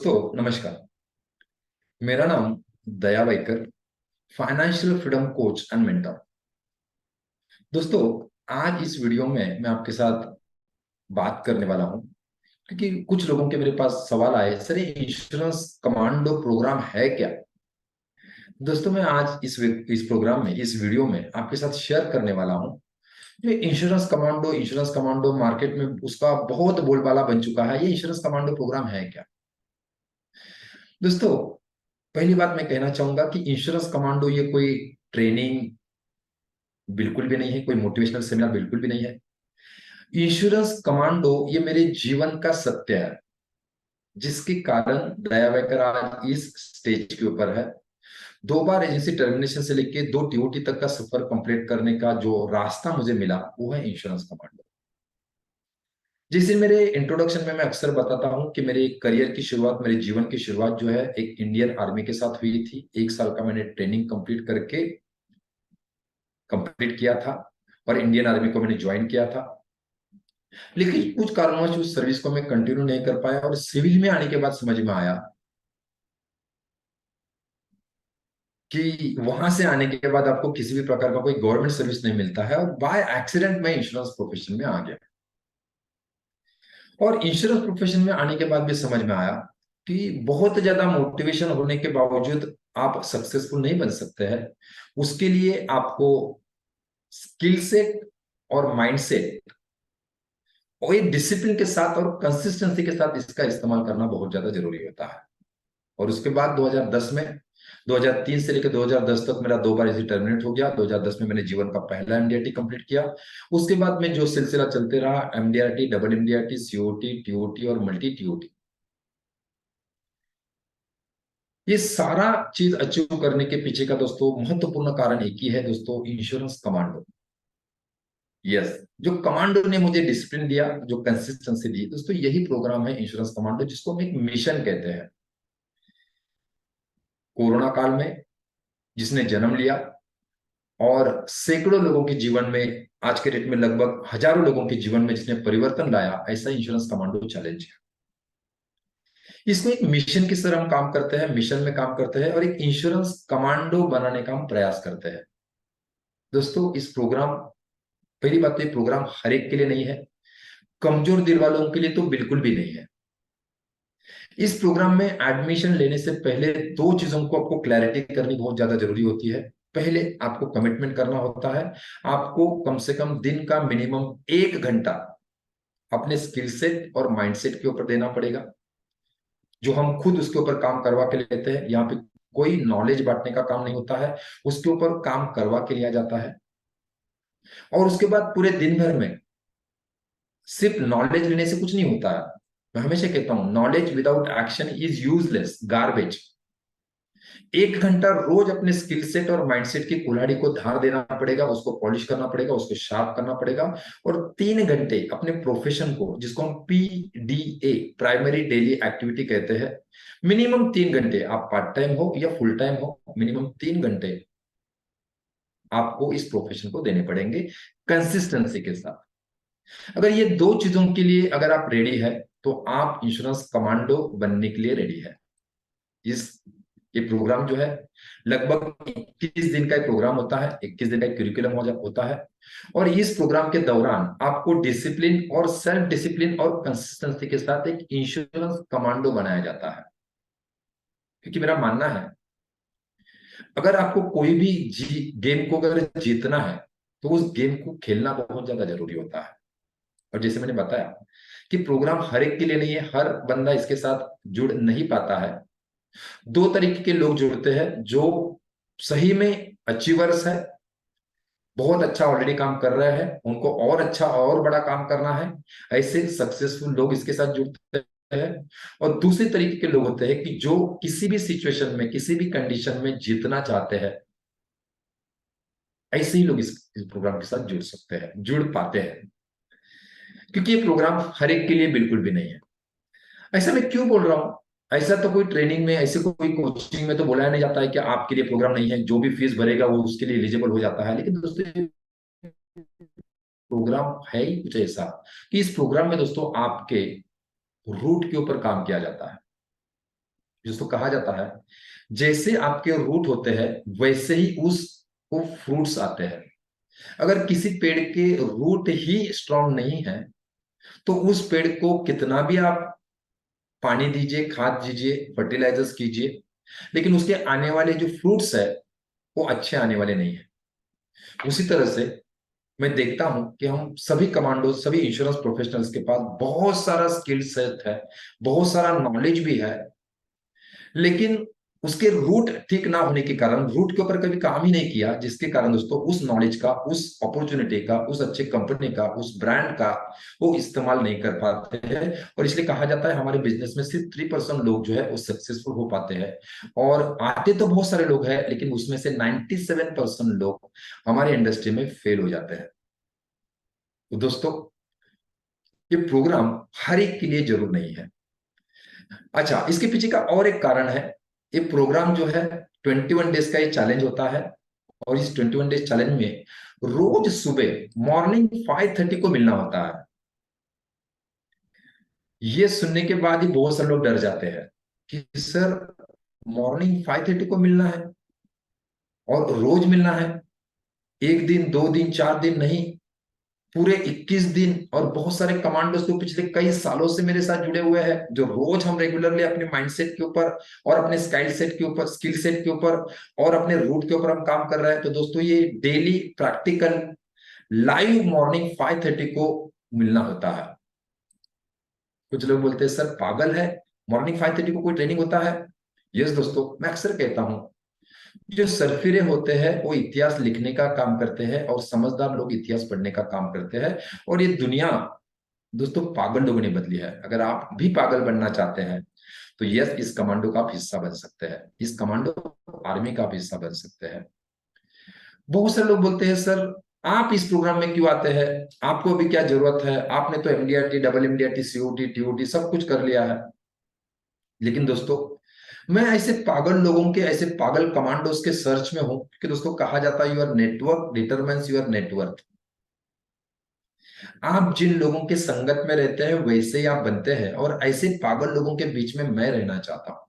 दोस्तों नमस्कार। मेरा नाम Daya Vaikar, financial freedom coach and mentor. दोस्तों, आज इस वीडियो में मैं आपके साथ बात करने वाला हूं क्योंकि कुछ लोगों के मेरे पास सवाल आए, सर ये इंश्योरेंस कमांडो प्रोग्राम है क्या। दोस्तों, मैं आज इस प्रोग्राम में, इस वीडियो में आपके साथ शेयर करने वाला हूं। जो इंश्योरेंस कमांडो मार्केट में उसका बहुत बोलबाला बन चुका है। ये इंश्योरेंस कमांडो प्रोग्राम है क्या। दोस्तों, पहली बात मैं कहना चाहूंगा कि इंश्योरेंस कमांडो ये कोई ट्रेनिंग बिल्कुल भी नहीं है, कोई मोटिवेशनल सेमिनार बिल्कुल भी नहीं है। इंश्योरेंस कमांडो ये मेरे जीवन का सत्य है, जिसके कारण दया वैकर आज इस स्टेज के ऊपर है। 2 बार एजेंसी टर्मिनेशन से लेके 2 टीओटी तक का सफर कंप्लीट करने का जो रास्ता मुझे मिला वो है इंश्योरेंस कमांडो। जैसे मेरे इंट्रोडक्शन में मैं अक्सर बताता हूं कि मेरे करियर की शुरुआत, मेरे जीवन की शुरुआत जो है एक इंडियन आर्मी के साथ हुई थी। 1 साल का मैंने ट्रेनिंग कंप्लीट किया था और इंडियन आर्मी को मैंने ज्वाइन किया था। लेकिन कुछ कारणों से उस सर्विस को मैं कंटिन्यू नहीं कर पाया और सिविल में आने के बाद समझ में आया कि वहां से आने के बाद आपको किसी भी प्रकार का कोई गवर्नमेंट सर्विस नहीं मिलता है, और बाय एक्सीडेंट मैं इंश्योरेंस प्रोफेशन में आ गया। और इंश्योरेंस प्रोफेशन में आने के बाद भी समझ में आया कि बहुत ज्यादा मोटिवेशन होने के बावजूद आप सक्सेसफुल नहीं बन सकते हैं। उसके लिए आपको स्किल सेट और माइंड सेट और एक डिसिप्लिन के साथ और कंसिस्टेंसी के साथ इसका इस्तेमाल करना बहुत ज्यादा जरूरी होता है। और उसके बाद 2010 में, 2003 से लेकर 2010 तक मेरा 2 बार इसी टर्मिनेट हो गया। 2010 में मैंने जीवन का पहला एमडीआरटी कंप्लीट किया। उसके बाद में जो सिलसिला चलते रहा, MDRT, double MDRT, COT, TOT और मल्टी टीओटी, ये सारा चीज अचीव करने के पीछे का दोस्तों महत्वपूर्ण कारण एक ही है दोस्तों, इंश्योरेंस कमांडो। यस, जो कमांडो ने मुझे डिसिप्लिन दिया, जो कंसिस्टेंसी दी दोस्तों, यही प्रोग्राम है इंश्योरेंस कमांडो, जिसको हम एक मिशन कहते हैं। कोरोना काल में जिसने जन्म लिया और सैकड़ों लोगों के जीवन में, आज के डेट में लगभग हजारों लोगों के जीवन में जिसने परिवर्तन लाया, ऐसा इंश्योरेंस कमांडो चैलेंज है। इसमें एक मिशन की तरह हम काम करते हैं, मिशन में काम करते हैं और एक इंश्योरेंस कमांडो बनाने का हम प्रयास करते हैं। दोस्तों, इस प्रोग्राम, पहली बात तो ये प्रोग्राम हर एक के लिए नहीं है। कमजोर दिल वालों के लिए तो बिल्कुल भी नहीं है। इस प्रोग्राम में एडमिशन लेने से पहले 2 चीजों को आपको क्लैरिटी करनी बहुत ज्यादा जरूरी होती है। पहले आपको कमिटमेंट करना होता है। आपको कम से कम दिन का मिनिमम 1 घंटा अपने स्किल सेट और माइंडसेट के ऊपर देना पड़ेगा, जो हम खुद उसके ऊपर काम करवा के लेते हैं। यहाँ पे कोई नॉलेज बांटने का काम नहीं होता है, उसके ऊपर काम करवा के लिया जाता है। और उसके बाद पूरे दिन भर में सिर्फ नॉलेज लेने से कुछ नहीं होता है। मैं हमेशा कहता हूं, knowledge without action is useless, garbage. 1 घंटा रोज अपने स्किल सेट और माइंडसेट की कुल्हाड़ी को धार देना पड़ेगा, उसको पॉलिश करना पड़ेगा, उसको शार्प करना पड़ेगा। और 3 घंटे अपने प्रोफेशन को, जिसको हम पीडीए, प्राइमरी डेली एक्टिविटी कहते हैं, मिनिमम 3 घंटे, आप पार्ट टाइम हो या फुल टाइम हो, मिनिमम 3 घंटे आपको इस प्रोफेशन को देने पड़ेंगे कंसिस्टेंसी के साथ। अगर ये 2 चीजों के लिए अगर आप रेडी है, तो आप इंश्योरेंस कमांडो बनने के लिए रेडी है। इस ये प्रोग्राम जो है लगभग 21 दिन का एक प्रोग्राम होता है, 21 दिन का एक करिकुलम होता है। और इस प्रोग्राम के दौरान आपको डिसिप्लिन और सेल्फ डिसिप्लिन और कंसिस्टेंसी के साथ एक इंश्योरेंस कमांडो बनाया जाता है। क्योंकि मेरा मानना है, अगर आपको कोई भी गेम को अगर जीतना है, तो उस गेम को खेलना बहुत ज्यादा जरूरी होता है। और जैसे मैंने बताया कि प्रोग्राम हर एक के लिए नहीं है, हर बंदा इसके साथ जुड़ नहीं पाता है। 2 तरीके के लोग जुड़ते हैं, जो सही में अचीवर्स है, बहुत अच्छा ऑलरेडी काम कर रहे हैं, उनको और अच्छा और बड़ा काम करना है, ऐसे सक्सेसफुल लोग इसके साथ जुड़ते हैं। और दूसरे तरीके के लोग होते हैं कि जो किसी भी सिचुएशन में, किसी भी कंडीशन में जीतना चाहते हैं। ऐसे ही लोग इस प्रोग्राम के साथ जुड़ सकते हैं, जुड़ पाते हैं। क्योंकि ये प्रोग्राम हर एक के लिए बिल्कुल भी नहीं है। ऐसा मैं क्यों बोल रहा हूं, ऐसा तो कोई ट्रेनिंग में, ऐसे कोई कोचिंग में तो बोलाया नहीं जाता है कि आपके लिए प्रोग्राम नहीं है, जो भी फीस भरेगा वो उसके लिए एलिजिबल हो जाता है। लेकिन दोस्तों, प्रोग्राम है ही कुछ ऐसा कि इस प्रोग्राम में दोस्तों आपके रूट के ऊपर काम किया जाता है। जिसको कहा जाता है जैसे आपके रूट होते हैं वैसे ही उसको फ्रूट्स आते हैं। अगर किसी पेड़ के रूट ही स्ट्रांग नहीं है तो उस पेड़ को कितना भी आप पानी दीजिए, खाद दीजिए, फर्टिलाइजर्स कीजिए, लेकिन उसके आने वाले जो फ्रूट्स है वो अच्छे आने वाले नहीं है। उसी तरह से मैं देखता हूं कि हम सभी कमांडो, सभी इंश्योरेंस प्रोफेशनल्स के पास बहुत सारा स्किल सेट है, बहुत सारा नॉलेज भी है, लेकिन उसके रूट ठीक ना होने के कारण, रूट के ऊपर कभी काम ही नहीं किया, जिसके कारण दोस्तों उस नॉलेज का, उस अपॉर्चुनिटी का, उस अच्छे कंपनी का, उस ब्रांड का वो इस्तेमाल नहीं कर पाते हैं। और इसलिए कहा जाता है हमारे बिजनेस में सिर्फ 3% लोग जो है वो सक्सेसफुल हो पाते हैं। और आते तो बहुत सारे लोग हैं, लेकिन उसमें से 97% लोग हमारे इंडस्ट्री में फेल हो जाते हैं। तो दोस्तों ये प्रोग्राम हर एक के लिए जरूर नहीं है। अच्छा, इसके पीछे का और एक कारण है। ये प्रोग्राम जो है 21 डेज का ये चैलेंज होता है, और इस 21 डेज चैलेंज में रोज सुबह मॉर्निंग 5:30 को मिलना होता है। ये सुनने के बाद ही बहुत सारे लोग डर जाते हैं कि सर मॉर्निंग 5:30 को मिलना है और रोज मिलना है, एक दिन, 2 दिन, 4 दिन नहीं, पूरे 21 दिन। और बहुत सारे कमांडोज तो पिछले कई सालों से मेरे साथ जुड़े हुए हैं, जो रोज हम रेगुलरली अपने माइंडसेट के ऊपर और अपने स्किल सेट के ऊपर और अपने रूट के ऊपर हम काम कर रहे हैं। तो दोस्तों ये डेली प्रैक्टिकल लाइव मॉर्निंग 5:30 को मिलना होता है। कुछ लोग बोलते हैं सर पागल है, मॉर्निंग 5:30 को कोई ट्रेनिंग होता है? यस दोस्तों, मैं अक्सर कहता हूं जो सरफिरे होते हैं वो इतिहास लिखने का काम करते हैं, और समझदार लोग इतिहास पढ़ने का काम करते हैं। और ये दुनिया दोस्तों पागल लोगों ने बदली है। अगर आप भी पागल बनना चाहते हैं तो यस, इस कमांडो का आप हिस्सा बन सकते हैं, इस कमांडो आर्मी का आप हिस्सा बन सकते हैं। बहुत सारे लोग बोलते हैं सर आप इस प्रोग्राम में क्यों आते हैं, आपको अभी क्या जरूरत है, आपने तो MDRT, double MDRT, COT, TOT सब कुछ कर लिया है। लेकिन दोस्तों मैं ऐसे पागल लोगों के, ऐसे पागल कमांडोज के सर्च में हूं कि दोस्तों कहा जाता है your network determines your net worth. आप जिन लोगों के संगत में रहते हैं वैसे ही आप बनते हैं, और ऐसे पागल लोगों के बीच में मैं रहना चाहता हूं।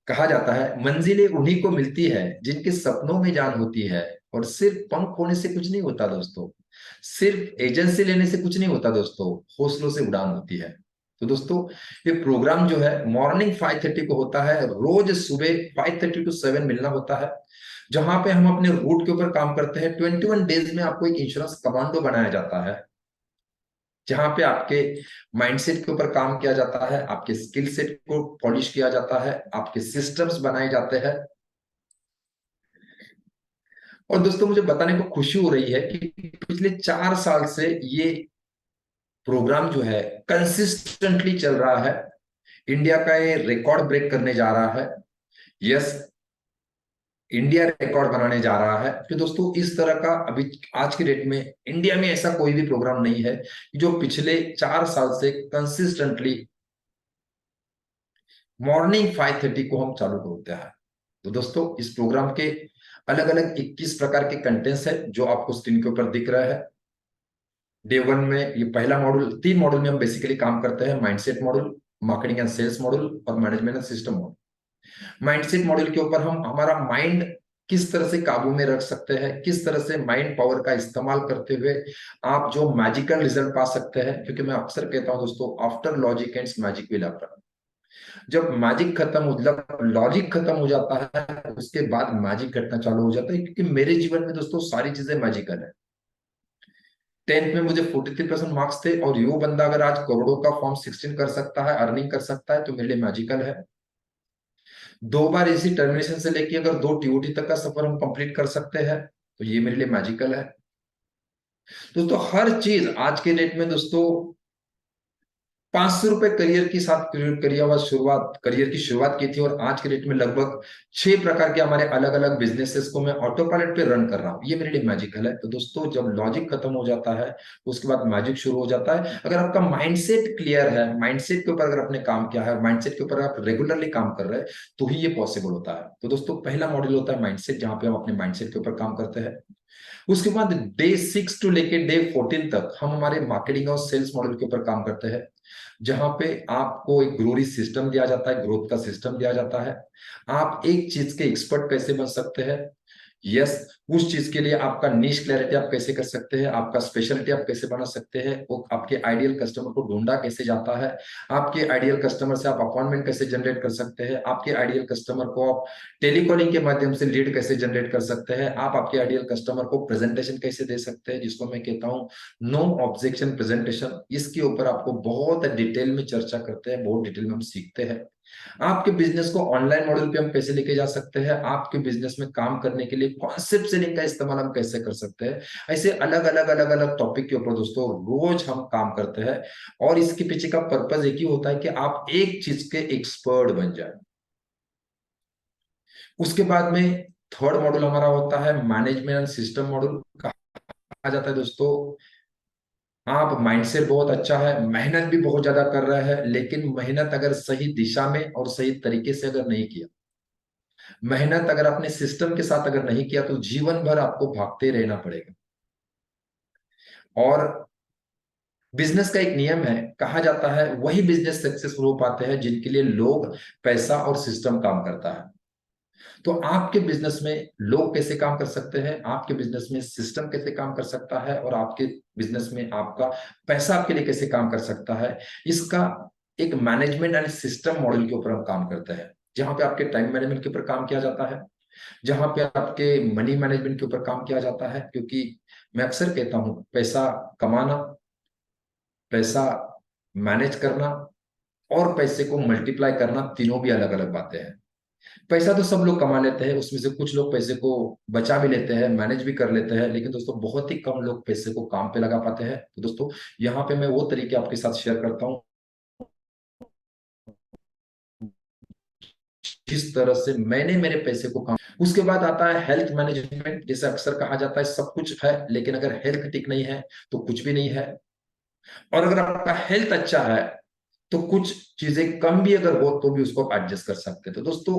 कहा जाता है मंजिलें उन्हीं को मिलती है जिनके सपनों में जान होती है, और सिर्फ पंख होने से कुछ नहीं होता दोस्तों, सिर्फ एजेंसी लेने से कुछ नहीं होता दोस्तों, हौसलों से उड़ान होती है। तो दोस्तों ये प्रोग्राम जो है मॉर्निंग 5:30 को होता है, रोज सुबह 5:30 to 7 मिलना होता है, जहां पे हम अपने रूट के ऊपर काम करते हैं। 21 डेज में आपको एक इंश्योरेंस कमांडो बनाया जाता है, जहां पे आपके माइंडसेट के ऊपर काम किया जाता है, आपके स्किल सेट को पॉलिश किया जाता है, आपके सिस्टम्स बनाए जाते हैं। और दोस्तों मुझे बताने को खुशी हो रही है कि पिछले 4 साल से ये प्रोग्राम जो है कंसिस्टेंटली चल रहा है। इंडिया का ये रिकॉर्ड ब्रेक करने जा रहा है। यस, इंडिया रिकॉर्ड बनाने जा रहा है। तो दोस्तों इस तरह का अभी आज की डेट में इंडिया में ऐसा कोई भी प्रोग्राम नहीं है जो पिछले 4 साल से कंसिस्टेंटली मॉर्निंग 5:30 को हम चालू करते हैं। तो दोस्तों इस प्रोग्राम के अलग अलग 21 प्रकार के कंटेंट्स है जो आपको स्क्रीन के ऊपर दिख रहा है। डे 1 में ये पहला मॉड्यूल, 3 मॉड्यूल में हम बेसिकली काम करते हैं, mindset module, marketing and sales module और management and system module. Mindset module के ऊपर हम हमारा माइंड किस तरह से काबू में रख सकते हैं, किस तरह से माइंड पावर का इस्तेमाल करते हुए आप जो मैजिकल रिजल्ट पा सकते हैं। क्योंकि मैं अक्सर कहता हूं दोस्तों, after logic and magic will happen. जब मैजिक खत्म हो, मतलब लॉजिक खत्म हो जाता है, उसके बाद मैजिक घटना चालू हो जाता है। क्योंकि मेरे जीवन में दोस्तों सारी चीजें मैजिकल है। 10th में मुझे 43% मार्क्स थे, और यो बंदा अगर आज करोड़ों का फॉर्म 16 कर सकता है, अर्निंग कर सकता है, तो मेरे लिए मैजिकल है। 2 बार इसी टर्मिनेशन से लेके अगर 2 टीओटी तक का सफर हम कंप्लीट कर सकते हैं, तो ये मेरे लिए मैजिकल है। दोस्तों हर चीज आज के डेट में दोस्तों, 500 रुपए करियर के साथ करियर की शुरुआत की थी, और आज के डेट में लगभग 6 प्रकार के हमारे अलग अलग बिजनेसेस को मैं ऑटो पायलट पे रन कर रहा हूँ। ये मेरे लिए मैजिकल है। तो दोस्तों जब लॉजिक खत्म हो जाता है उसके बाद मैजिक शुरू हो जाता है। अगर आपका माइंडसेट क्लियर है, माइंडसेट के ऊपर अगर आपने काम किया है, माइंडसेट के ऊपर आप रेगुलरली काम कर रहे हैं, तो ही ये पॉसिबल होता है। तो दोस्तों पहला मॉड्यूल होता है माइंडसेट, जहां पे हम अपने माइंडसेट के ऊपर काम करते हैं। उसके बाद डे 6 to लेके डे 14 तक हम हमारे मार्केटिंग और सेल्स मॉडल के ऊपर काम करते हैं। जहां पे आपको एक ग्रोरी सिस्टम दिया जाता है, ग्रोथ का सिस्टम दिया जाता है। आप एक चीज के एक्सपर्ट कैसे बन सकते हैं, यस, उस चीज के लिए आपका निश क्लैरिटी आप कैसे कर सकते हैं, आपका स्पेशलिटी आप कैसे बना सकते हैं, वो आपके आइडियल कस्टमर को ढूंढा कैसे जाता है, आपके आइडियल कस्टमर से आप अपॉइंटमेंट कैसे जनरेट कर सकते हैं, आपके आइडियल कस्टमर को आप टेलीकॉलिंग के माध्यम से लीड कैसे जनरेट कर सकते हैं, आप आपके आइडियल कस्टमर को प्रेजेंटेशन कैसे दे सकते हैं, जिसको मैं कहता हूँ नो ऑब्जेक्शन प्रेजेंटेशन। इसके ऊपर आपको बहुत डिटेल में चर्चा करते हैं, बहुत डिटेल में हम सीखते हैं। आपके बिजनेस को ऑनलाइन मॉडल पे हम कैसे लेके जा सकते हैं, आपके बिजनेस में काम करने के लिए कॉन्सेप्ट सेलिंग का इस्तेमाल हम कैसे कर सकते हैं। ऐसे अलग अलग अलग अलग टॉपिक के ऊपर दोस्तों रोज हम काम करते हैं, और इसके पीछे का पर्पज एक ही होता है कि आप एक चीज के एक्सपर्ट बन जाए। उसके बाद में थर्ड मॉड्यूल हमारा होता है मैनेजमेंट एंड सिस्टम मॉड्यूल। कहा जाता है दोस्तों, आप माइंडसेट बहुत अच्छा है, मेहनत भी बहुत ज्यादा कर रहे हैं, लेकिन मेहनत अगर सही दिशा में और सही तरीके से अगर नहीं किया, मेहनत अगर आपने सिस्टम के साथ अगर नहीं किया, तो जीवन भर आपको भागते रहना पड़ेगा। और बिजनेस का एक नियम है, कहा जाता है वही बिजनेस सक्सेसफुल हो पाते हैं जिनके लिए लोग, पैसा और सिस्टम काम करता है। तो आपके बिजनेस में लोग कैसे काम कर सकते हैं, आपके बिजनेस में सिस्टम कैसे काम कर सकता है, और आपके बिजनेस में आपका पैसा आपके लिए कैसे काम कर सकता है, इसका एक मैनेजमेंट एंड सिस्टम मॉडल के ऊपर हम काम करते हैं, जहां पे आपके टाइम मैनेजमेंट के ऊपर काम किया जाता है, जहां पे आपके मनी मैनेजमेंट के ऊपर काम किया जाता है। क्योंकि मैं अक्सर कहता हूं, पैसा कमाना, पैसा मैनेज करना और पैसे को मल्टीप्लाई करना, तीनों भी अलग अलग बातें हैं। पैसा तो सब लोग कमा लेते हैं, उसमें से कुछ लोग पैसे को बचा भी लेते हैं, मैनेज भी कर लेते हैं, लेकिन दोस्तों बहुत ही कम लोग पैसे को काम पे लगा पाते हैं। तो दोस्तों यहाँ पे मैं वो तरीके आपके साथ शेयर करता हूँ, जिस तरह से मैंने मेरे पैसे को काम। उसके बाद आता है हेल्थ मैनेजमेंट। जैसे अक्सर कहा जाता है सब कुछ है, लेकिन अगर हेल्थ ठीक नहीं है तो कुछ भी नहीं है। और अगर आपका हेल्थ अच्छा है, तो कुछ चीजें कम भी अगर हो तो भी उसको आप एडजस्ट कर सकते हैं। तो दोस्तों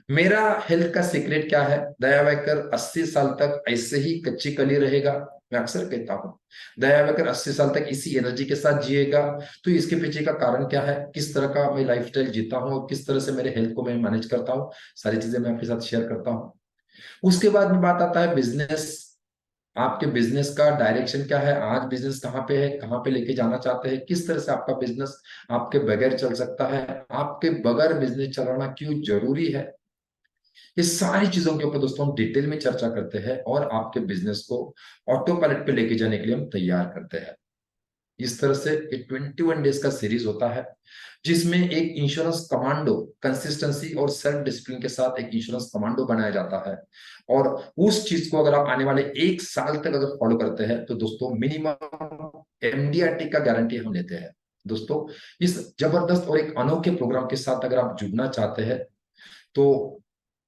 मेरा हेल्थ का सीक्रेट क्या है, दया वायकर 80 साल तक ऐसे ही कच्ची कली रहेगा। मैं अक्सर कहता हूं, दया वायकर 80 साल तक इसी एनर्जी के साथ जिएगा। तो इसके पीछे का कारण क्या है, किस तरह का मैं लाइफस्टाइल जीता हूं, और किस तरह से मेरे हेल्थ को मैं मैनेज करता हूं, सारी चीजें मैं आपके साथ शेयर करता हूं। उसके बाद में बात आता है बिजनेस। आपके बिजनेस का डायरेक्शन क्या है, आज बिजनेस कहाँ पे है, कहाँ पे लेके जाना चाहते हैं, किस तरह से आपका बिजनेस आपके बगैर चल सकता है, आपके बगैर बिजनेस चलाना क्यों जरूरी है। ये सारी चीजों के ऊपर दोस्तों हम डिटेल में चर्चा करते हैं, और आपके बिजनेस को ऑटो पायलट पे लेके जाने के लिए हम तैयार करते हैं। इस तरह से ये 21 डेज का सीरीज होता है, जिसमें एक इंश्योरेंस कमांडो, कंसिस्टेंसी और सेल्फ डिसिप्लिन के साथ एक इंश्योरेंस कमांडो बनाया जाता है। और उस चीज को अगर आप आने वाले 1 साल तक अगर फॉलो करते हैं, तो दोस्तों मिनिमम एमडीआरटी का गारंटी हम लेते हैं। दोस्तों इस जबरदस्त और एक अनोखे प्रोग्राम के साथ अगर आप जुड़ना चाहते हैं, तो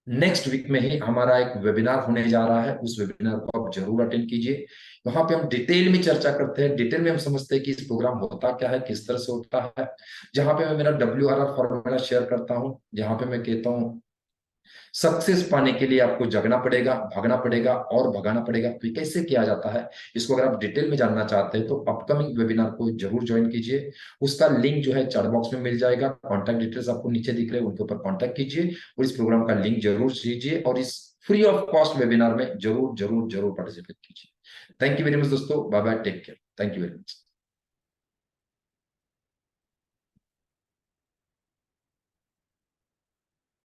नेक्स्ट वीक में ही हमारा एक वेबिनार होने जा रहा है। उस वेबिनार को आप जरूर अटेंड कीजिए। वहां पे हम डिटेल में चर्चा करते हैं, डिटेल में हम समझते हैं कि इस प्रोग्राम होता क्या है, किस तरह से होता है। जहां पे मैं मेरा WRR फॉर्मूला शेयर करता हूं, जहां पे मैं कहता हूं सक्सेस पाने के लिए आपको जगना पड़ेगा, भागना पड़ेगा और भगाना पड़ेगा। तो ये कैसे किया जाता है, इसको अगर आप डिटेल में जानना चाहते हैं, तो अपकमिंग वेबिनार को जरूर ज्वाइन कीजिए। उसका लिंक जो है चैट बॉक्स में मिल जाएगा, कॉन्टैक्ट डिटेल्स आपको नीचे दिख रहे हैं, उनके ऊपर कॉन्टैक्ट कीजिए और इस प्रोग्राम का लिंक जरूर लीजिए, और इस फ्री ऑफ कॉस्ट वेबिनार में जरूर जरूर जरूर पार्टिसिपेट कीजिए। थैंक यू वेरी मच दोस्तों, bye bye, take care, thank you very much.